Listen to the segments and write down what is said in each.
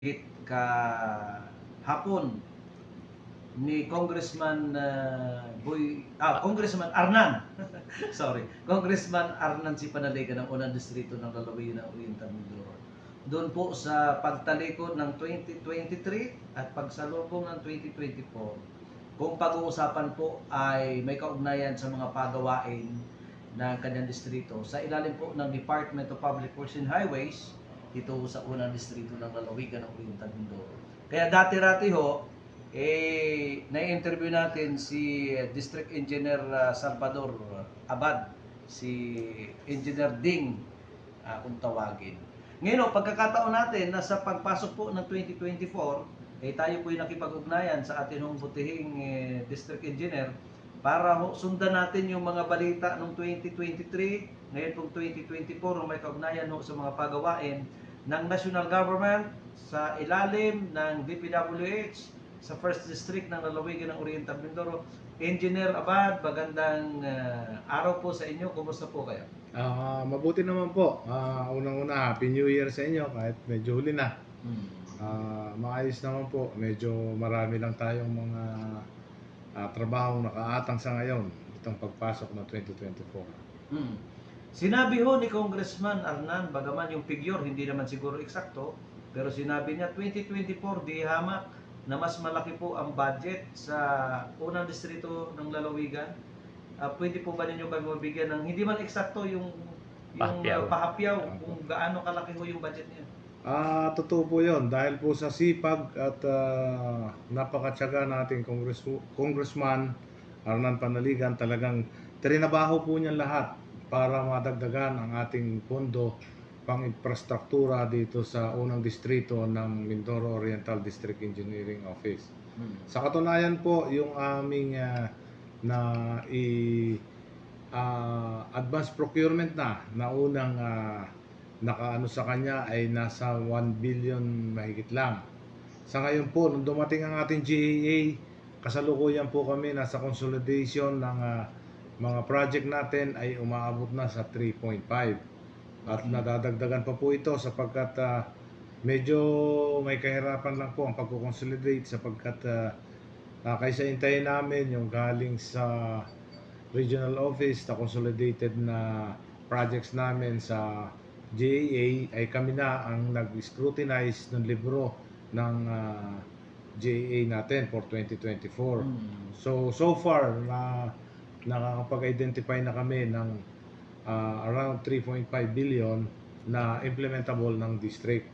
higit ka hapon ni Congressman Arnan. Sorry, Congressman Arnan si Panaligan ng unang distrito ng Lalawigan ng Oriental Mindoro. Doon po sa pagtalikod ng 2023 at pagsalubong ng 2024, kung pag-uusapan po ay may kaugnayan sa mga pagawain ng kanyang distrito sa ilalim po ng Department of Public Works and Highways dito sa unang distrito ng Lalawigan ng Oriental Mindoro. Kaya dati-rati ho, na-interview natin si District Engineer Salvador Abad, si Engineer Ding, kung tawagin. Ngayon, pagkakataon natin na sa pagpasok po ng 2024, tayo po yung nakipag-ugnayan sa atin hong butihing District Engineer para sundan natin yung mga balita noong 2023, ngayon pong 2024, may kaugnayan sa mga pagawain ng national government sa ilalim ng DPWH sa First District ng Lalawigan ng Oriental Mindoro. Engineer Abad, magandang araw po sa inyo. Kumusta po kayo? Mabuti naman po. Unang-una, Happy New Year sa inyo kahit medyo huli na. Maayos naman po. Medyo marami lang tayong mga trabaho nakaatang sa ngayon itong pagpasok ng 2024. Sinabi ho ni Congressman Arnan, bagaman yung figure hindi naman siguro eksakto, pero sinabi niya 2024 di hamak na mas malaki po ang budget sa unang distrito ng Lalawigan. Pwede po ba ninyo kami mabigyan ng hindi man eksakto yung pahapyaw kung gaano kalaki ho yung budget niya? Totoo po yun. Dahil po sa sipag at napakatyaga nating Congressman Arnan Panaligan, talagang trinabaho po niya lahat para madagdagan ang ating pondo pang infrastruktura dito sa unang distrito ng Mindoro Oriental District Engineering Office. Sa katunayan po, yung aming advance procurement na unang nakaano sa kanya ay nasa 1 billion mahigit lang. Sa ngayon po, nung dumating ang ating GAA, kasalukuyan po kami nasa consolidation ng mga project natin ay umaabot na sa 3.5. At nadadagdagan pa po ito sapagkat medyo may kahirapan lang po ang pagko-consolidate sapagkat kaysa hintayin namin yung galing sa regional office na consolidated na projects namin sa GAA ay kami na ang nag-scrutinize ng libro ng GAA natin for 2024. So far nakakapag-identify na kami ng around 3.5 billion na implementable ng district.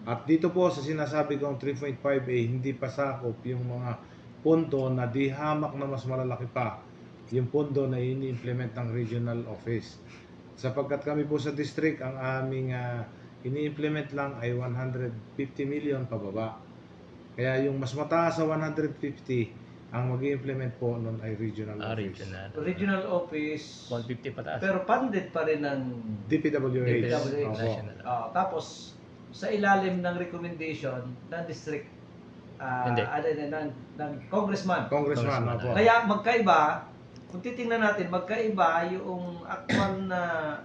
At dito po sa sinasabi kong 3.5 hindi pa sakop yung mga pondo na di hamak na mas malalaki pa yung pondo na ini-implement ng regional office. Sapagkat kami po sa district, ang aming ini-implement lang ay 150 million pababa. Kaya yung mas mataas sa 150, ang mag-i-implement po nun ay regional office. Regional office, 150 pataas. pero funded pa rin ng DPWH. National. Tapos, sa ilalim ng recommendation ng district, ng congressman. Congressman, opo. Kaya magkaiba, kung titingnan natin, magkaiba yung actual na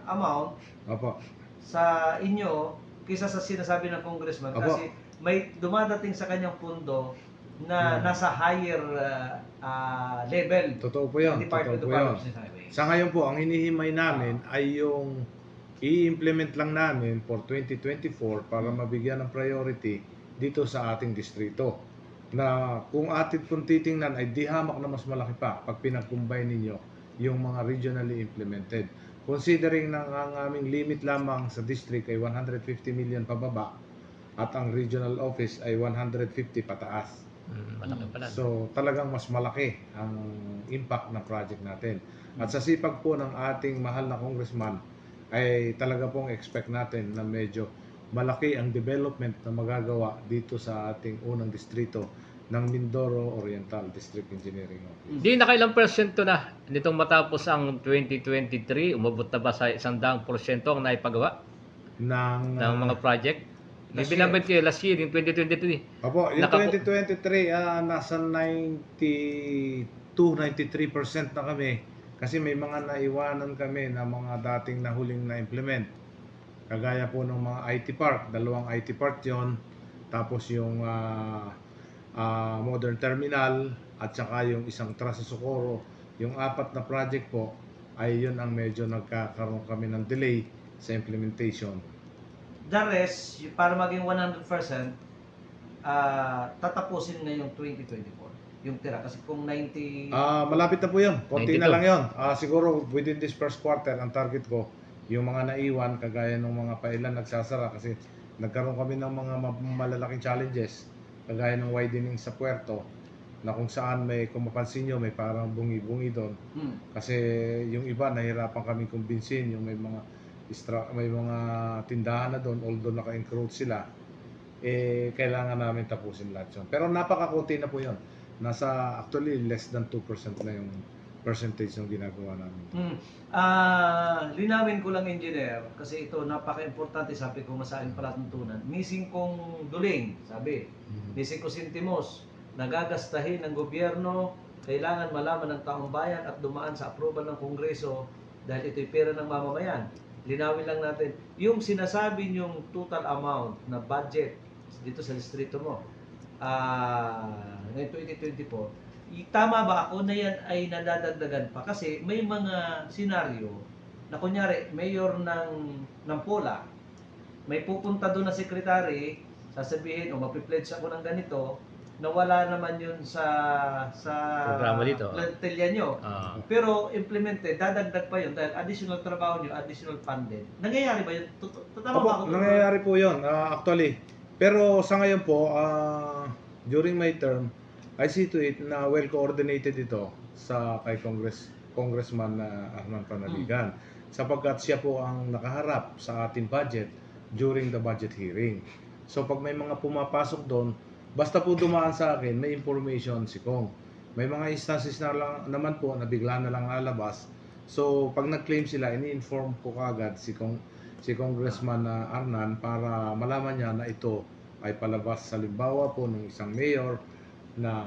amount Opo. sa inyo kaysa sa sinasabi ng congressman. Opo. Kasi may dumadating sa kanyang pundo na nasa higher level. Totoo po yun. Department of Totoo po yun. Public Highways. Sa ngayon po, ang hinihimay namin ay yung i-implement lang namin for 2024 para mabigyan ng priority dito sa ating distrito. Na kung atin pong titingnan ay di hamak na mas malaki pa pag pinag-combine ninyo yung mga regionally implemented. Considering na ang aming limit lamang sa district ay 150 million pababa at ang regional office ay 150 pataas. Malaki pala. So talagang mas malaki ang impact ng project natin. At sa sipag po ng ating mahal na congressman ay talaga pong expect natin na medyo malaki ang development na magagawa dito sa ating unang distrito ng Mindoro Oriental District Engineering Office. Di nakailang porsyento na nitong matapos ang 2023, umabot na ba sa 100% ang naipagawa ng mga project? Binabad kayo last year, yung 2023. Opo, yung 2023 nasa 92-93% na kami kasi may mga naiwanan kami na mga dating nahuling na implement. Kagaya po ng mga IT park, 2 IT park yon tapos yung modern terminal, at saka yung isang trust sa Socorro. Yung apat na project po ay yun ang medyo nagkakaroon kami ng delay sa implementation. The rest, para maging 100%, tatapusin ngayong 2024. Yung tira. Kasi kung 90... Malapit na po yun. Konti 92. na lang yun. Siguro within this first quarter, ang target ko, yung mga naiwan, kagaya ng mga pailan nagsasara kasi nagkaroon kami ng mga malalaking challenges, kagaya ng widening sa puerto, na kung saan kung mapansin nyo, may parang bungi-bungi doon. Kasi yung iba, nahirapan kami kumbinsin, yung may mga tindahan na doon, although naka-encroach sila, kailangan namin tapusin lahat yun. Pero napakakunti na po yun. Nasa actually less than 2% na yung percentage ng ginagawa namin. Linawin ko lang, engineer, kasi ito napaka-importante, sabi ko sa aking palatuntunan. Missing kong duling, sabi. Missing ko sentimos. Nagagastahin ng gobyerno, kailangan malaman ng taong bayan at dumaan sa approval ng Kongreso dahil ito'y pera ng mamamayan. Linawin lang natin, yung sinasabi niyong total amount na budget dito sa distrito mo, ngayong 2024, tama ba ako na yan ay nadadagdagan pa? Kasi may mga senaryo na kunyari, mayor ng Pola, may pupunta doon na sekretary, sasabihin, o mapipledge ako ng ganito, na wala naman yun sa Programa dito. plantilya nyo. Pero implemented, dadagdag pa yun dahil additional trabaho nyo, additional funded. Nangyayari ba yun? Tama ba ako? Nangyayari po yun, actually. Pero sa ngayon po, during my term, I see to it na well coordinated ito kay Congressman Arman Panaligan, sapagkat siya po ang nakaharap sa ating budget during the budget hearing. So pag may mga pumapasok doon, basta po dumaan sa akin, may information si Kong. May mga instances na lang naman po na bigla na lang lalabas. So pag nag-claim sila, ini-inform ko kagad si Congressman Arnan para malaman niya na ito ay palabas. Halimbawa po ng isang mayor na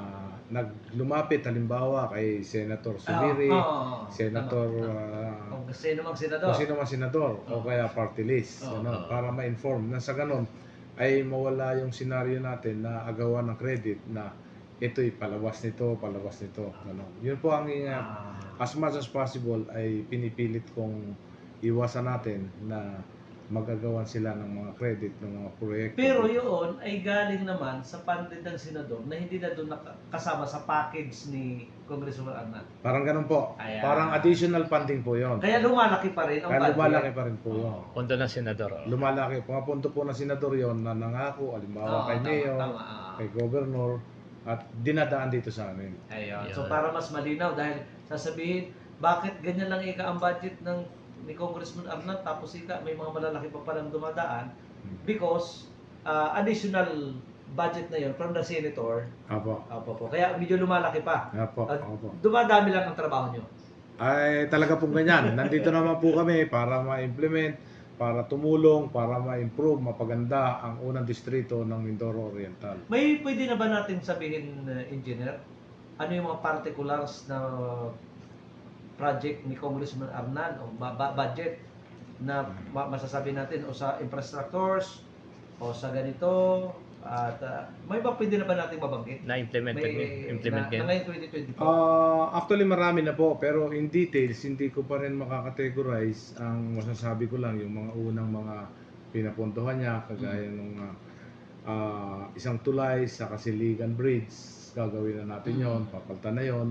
naglumapit halimbawa kay Senator Subiri, Senator kung sino mang senador, kung sino mang senador o kaya party list, para ma-inform na sa ganon ay mawala yung senaryo natin na agawan ng credit na ito'y palabas nito. Ano. Yun po ang as much as possible ay pinipilit kong iwasan natin na magagawan sila ng mga credit ng mga proyekto. Pero yun ay galing naman sa funded ng senador na hindi na doon kasama sa package ni Congressman Arnan. Parang ganun po. Ayan. Parang additional funding po yon. Kaya lumalaki pa rin ang Kaya budget. lumalaki pa rin po yun. Pondo ng senador. Lumalaki. Mga punto po ng senador yon na nangako, halimbawa kay mayor, kay governor, at dinadaan dito sa amin. Ayun. Ayun. So para mas malinaw dahil sasabihin, bakit ganyan lang ang budget ni Congressman Arnan tapos may mga malalaki pa palang dumadaan because additional budget na yun from the senator. Apo. Opo. Kaya medyo lumalaki pa. Apo. Dumadami lang ang trabaho nyo. Ay talaga pong ganyan. Nandito naman po kami para ma-implement, para tumulong, para ma-improve, mapaganda ang unang distrito ng Mindoro Oriental. May pwede na ba natin sabihin, engineer, ano yung mga particulars na project ni Congressman Arnan o budget na masasabi natin o sa infrastructures o sa ganito at may ba pwede na ba natin mabanggit? Na-implement na ngayong 2024? Actually marami na po, pero in details hindi ko pa rin makakategorize. Ang masasabi ko lang yung mga unang mga pinapuntuhan niya, kagaya nung isang tulay sa Kasiligan Bridge, gagawin na natin yon, papalitan na yon.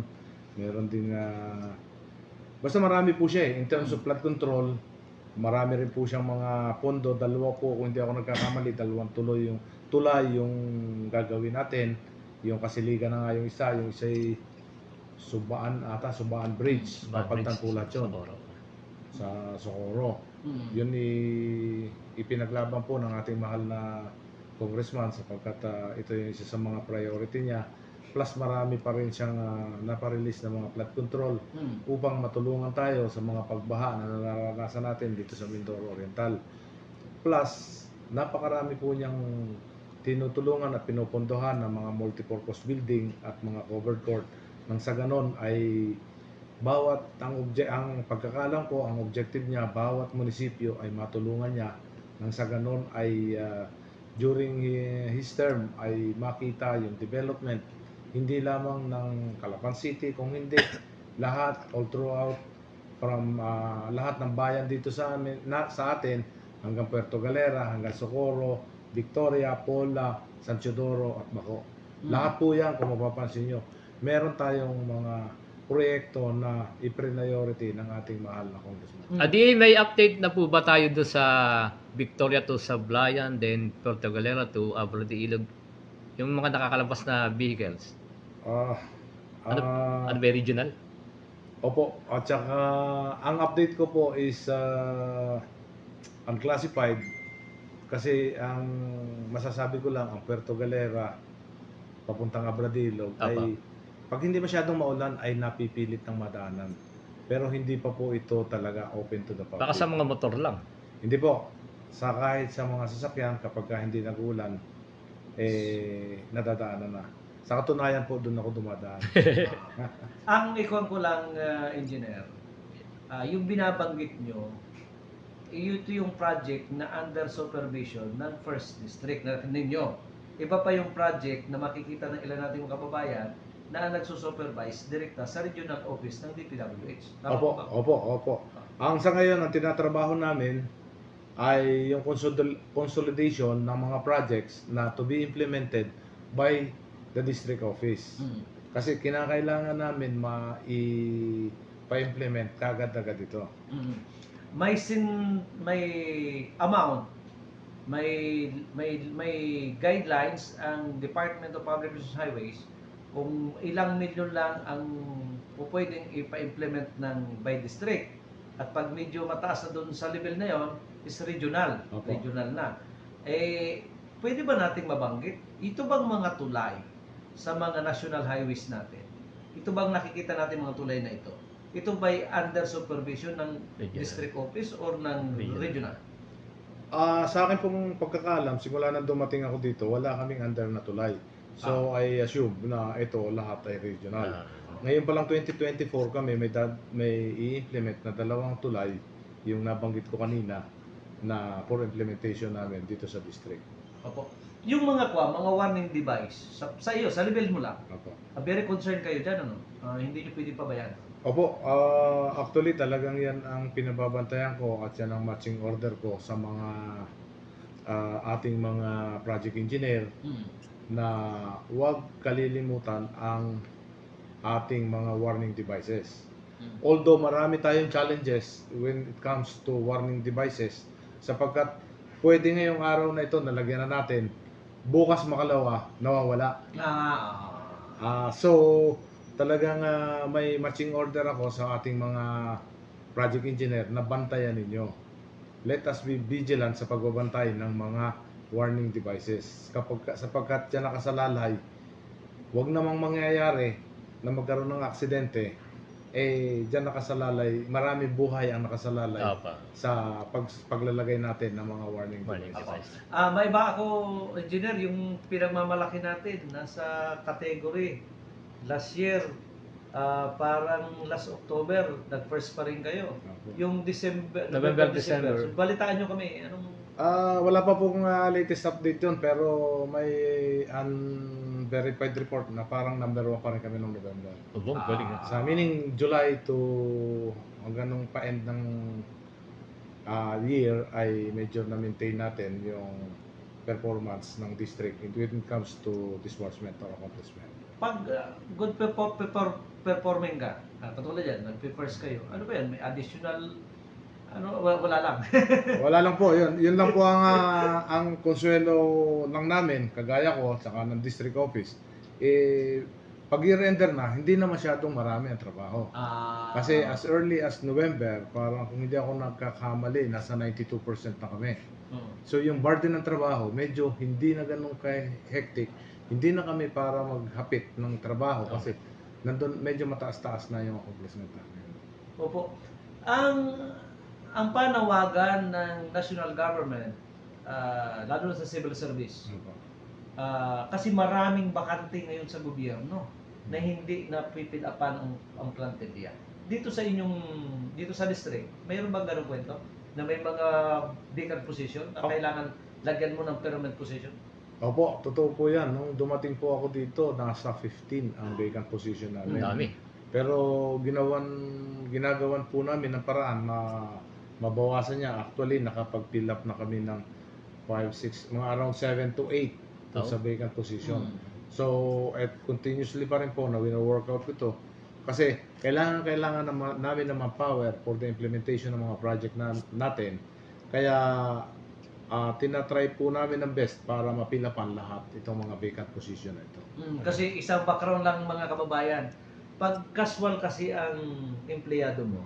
Meron din basta marami po siya in terms of flood control. Marami rin po siyang mga pondo, dalawa po kung hindi ako nagkakamali, dalawang tulay yung gagawin natin. Yung Kasiligan na nga yung isa ay Subaan Bridge, papalitan po lahat yun sa Socorro. Yun ipinaglaban po ng ating mahal na congressman sapagkat ito yung isa sa mga priority niya. Plus marami pa rin siyang naparelease na mga flood control upang matulungan tayo sa mga pagbaha na nararanasan natin dito sa Mindoro Oriental. Plus, napakarami po niyang tinutulungan at pinupundohan ng mga multipurpose building at mga covered court. Nang sa ganon ay ang pagkakalam ko, ang objective niya, bawat munisipyo ay matulungan niya. Nang sa ganon ay during his term ay makita yung development hindi lamang ng Calapan City, kung hindi lahat all throughout from lahat ng bayan dito sa amin, sa atin hanggang Puerto Galera, hanggang Socorro, Victoria, Pola, San Teodoro at Baco. Lahat po yan, kung mapapansin nyo, meron tayong mga proyekto na i-priority ng ating mahal na congressman. Adi, may update na po ba tayo doon sa Victoria to Sablayan, then Puerto Galera to Abrade Ilog? Yung mga nakakalabas na vehicles. Ano ba regional? Opo, at saka ang update ko po is unclassified kasi ang masasabi ko lang ang Puerto Galera papuntang Abradillo ay pag hindi masyadong maulan ay napipilit ng madaanan. Pero hindi pa po ito talaga open to the public. Baka sa mga motor lang. Hindi po. Sa kahit sa mga sasakyan kapag hindi nag-ulan nadadaanan na. Sa katunayan po doon ako dumadaan. Ang ikuan ko lang, engineer, yung binabanggit nyo, ito yung project na under supervision ng First District na ninyo. Iba pa yung project na makikita ng ilan nating mga kababayan na nagsusupervise direkta sa regional office ng DPWH. Tama Opo, ba? opo. Ang sa ngayon, ang tinatrabaho namin ay yung consolidation ng mga projects na to be implemented by the district office. Kasi kinakailangan namin pa-implement kagad-agad ito. May amount, may guidelines ang Department of Public Relations Highways kung ilang milyon lang ang pwedeng ipa-implement ng by district. At pag medyo mataas na doon sa level na yon is regional. Opo. Regional na. Pwede ba nating mabanggit? Ito bang mga tulay sa mga national highways natin? Ito bang nakikita natin mga tulay na ito? Ito ba'y under supervision ng Regional. district office or ng regional? Sa akin pong pagkakaalam, simula nang dumating ako dito, wala kaming under na tulay. So I assume na ito lahat ay regional. Ngayon pa lang 2024 kami may i-implement na 2 tulay, yung nabanggit ko kanina na for implementation namin dito sa district. Opo. Yung mga warning device, sa iyo, sa level mo lang, Opo. very concerned kayo dyan, ano? Hindi nyo pwede pabayaan. Opo, actually talagang yan ang pinababantayan ko at yan ang matching order ko sa mga ating mga project engineer na huwag kalilimutan ang ating mga warning devices. Although marami tayong challenges when it comes to warning devices sapagkat pwede ngayong araw na ito nalagyan na natin, bukas makalawa nawawala. So talagang may matching order ako sa ating mga project engineer na bantayan ninyo. Let us be vigilant sa pagbabantay ng mga warning devices. Sapagkat dyan nakasalalay, huwag namang mangyayari na magkaroon ng aksidente, dyan nakasalalay, maraming buhay ang nakasalalay sa paglalagay natin ng mga warning devices. May iba ako, engineer, yung pinagmamalaki natin, nasa category. Last year, parang last October, nag-first pa rin kayo. Yung November, December. So, balitaan nyo kami. Anong... Wala pa pong latest update yun, pero may unverified report na parang number 1 pa rin kami noong November. Sa meaning July to hanggang nung pa-end ng year ay medyo na-maintain natin yung performance ng district when it comes to disbursement or accomplishment. Pag good performing ka, katulad yan, nag-first kayo, ano ba yan? May additional, wala lang. Wala lang po, yun lang po ang konsuelo lang namin, kagaya ko, saka ng district office. Pag year-ender na, hindi na masyadong marami ang trabaho. Kasi as early as November, parang kung hindi ako nagkakamali, nasa 92% na kami. So yung burden ng trabaho, medyo hindi na ganun ka-hectic. Hindi na kami para maghapit ng trabaho kasi nandun medyo mataas-taas na yung accomplishment namin. Opo. Ang panawagan ng national government, lalo na sa civil service, kasi maraming bakante ngayon sa gobyerno na hindi napipilapan ang plantilya. Dito sa district, mayroon bang ganung kwento na may mga vacant position na kailangan lagyan mo ng permanent position? Opo, totoo po yan. Nung dumating po ako dito, nasa 15 ang vacant position Ang namin. dami. Pero ginagawan po namin ng paraan na mabawasan niya. Actually, nakapag-fill up na kami ng 5, 6, mga around 7 to 8 Oh. sa vacant position. Mm. So, at continuously pa rin po na wino-workout ko to. Kasi kailangan namin ng manpower for the implementation ng mga project natin. Kaya tinatry po namin ng best para mapilapan lahat itong mga vacant position na ito. Kasi isang background lang mga kababayan. Pag casual kasi ang empleyado mo,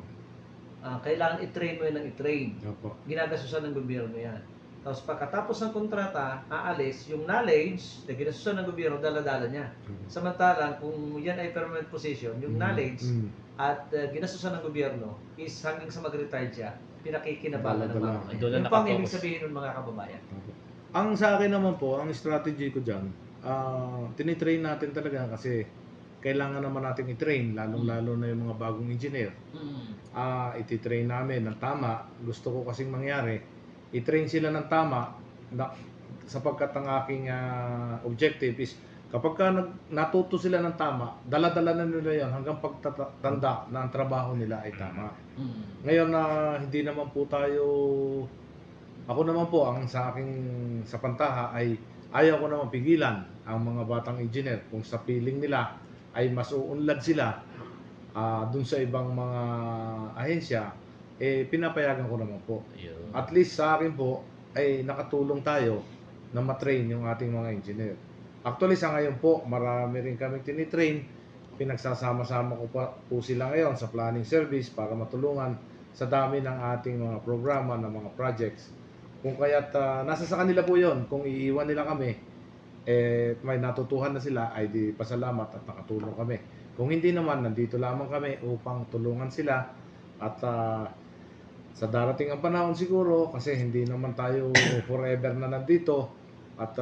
kailangan i-train mo yan ng i-train. Opo. Ginagasusan ng gobyerno yan. Tapos pagkatapos ng kontrata, aalis, yung knowledge na ginasusan ng gobyerno, dala-dala niya. Samantalang kung yan ay permanent position, yung knowledge at ginasusan ng gobyerno is hanggang sa mag-retire siya, pinakikinabangan ng mga Dala-dala. kababayan. Doon na Yung pang ibig nakafocus. sabihin ng mga kababayan. Ang sa akin naman po, ang strategy ko dyan, tinitrain natin talaga kasi kailangan naman natin i-train, lalong-lalo na yung mga bagong engineer. Iti-train namin ng tama. Gusto ko kasing mangyari, i-train sila ng tama sapagkat ang aking objective is kapag natuto sila ng tama, dala-dala na nila yan hanggang pagtatanda na ang trabaho nila ay tama. Ngayon na hindi naman po tayo, ako naman po ang sa aking sa pantaha ay ayaw ko naman pigilan ang mga batang engineer kung sa feeling nila ay mas uunlad sila dun sa ibang mga ahensya, pinapayagan ko naman po. Ayun. At least sa akin po ay nakatulong tayo na matrain yung ating mga engineer. Actually sa ngayon po, marami rin kami tinitrain. Pinagsasama-sama ko po sila ngayon sa planning service para matulungan sa dami ng ating mga programa, ng mga projects. Kung kaya't nasa sa kanila po yon, kung iiwan nila kami, may natutuhan na sila, ay di pasalamat at nakatulong kami. Kung hindi naman, nandito lamang kami upang tulungan sila at sa darating ang panahon siguro, kasi hindi naman tayo forever na nandito at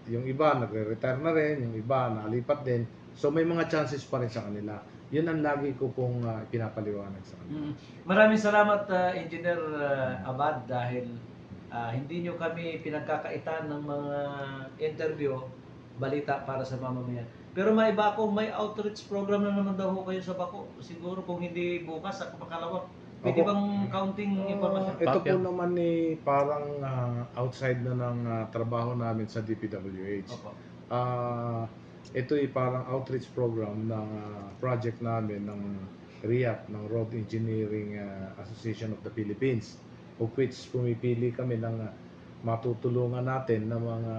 yung iba nagre-retire na rin, yung iba nalipat din. So may mga chances pa rin sa kanila. Yun ang lagi ko pong pinapaliwanag sa kanila. Maraming salamat Engineer Abad dahil hindi nyo kami pinagkakaitan ng mga interview, balita para sa mamamayan. Pero may Bako, may outreach program na naman daw ho kayo sa Bako. Siguro kung hindi bukas at makalawa, pwede Opo. bang counting information? Ito po Papel. naman parang outside na ng trabaho namin sa DPWH. Opo. Ito ay parang outreach program ng project namin ng RIAP, ng Road Engineering Association of the Philippines, of which pumipili kami ng matutulungan natin ng mga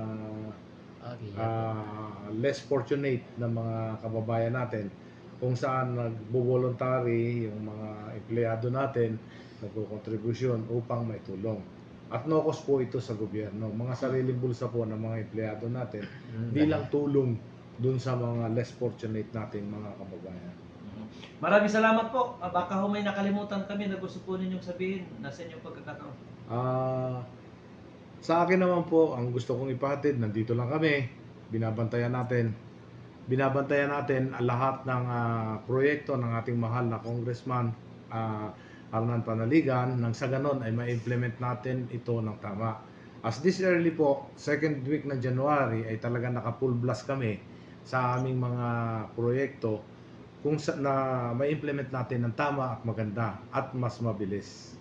less fortunate na mga kababayan natin, kung saan nagbo-voluntary yung mga empleyado natin, nagko-kontribusyon upang may tulong. At no cost po ito sa gobyerno. Mga sariling bulsa po ng mga empleyado natin bilang tulong dun sa mga less fortunate nating mga kababayan. Maraming salamat po. Baka ho may nakalimutan kami na gusto po ninyong sabihin na sa inyong pagkakataon. Sa akin naman po, ang gusto kong ipahatid, nandito lang kami, binabantayan natin ang lahat ng proyekto ng ating mahal na Congressman Arnan Panaligan, nang sa ganon ay ma-implement natin ito ng tama. As this early po, second week ng January ay talaga naka-full blast kami sa aming mga proyekto kung na ma-implement natin ng tama at maganda at mas mabilis.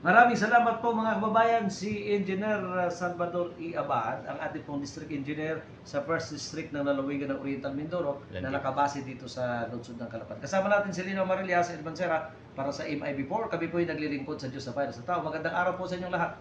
Maraming salamat po mga kababayan, si Engineer Salvador E. Abad, ang ating pong District Engineer sa 1st District ng Lalawigan ng Oriental Mindoro na nakabase dito sa lungsod ng Calapan. Kasama natin si Lino Amarillas, Elbansera para sa MIB4. Kami po ay naglilingkod sa Diyos sa Payras sa Tao. Magandang araw po sa inyong lahat.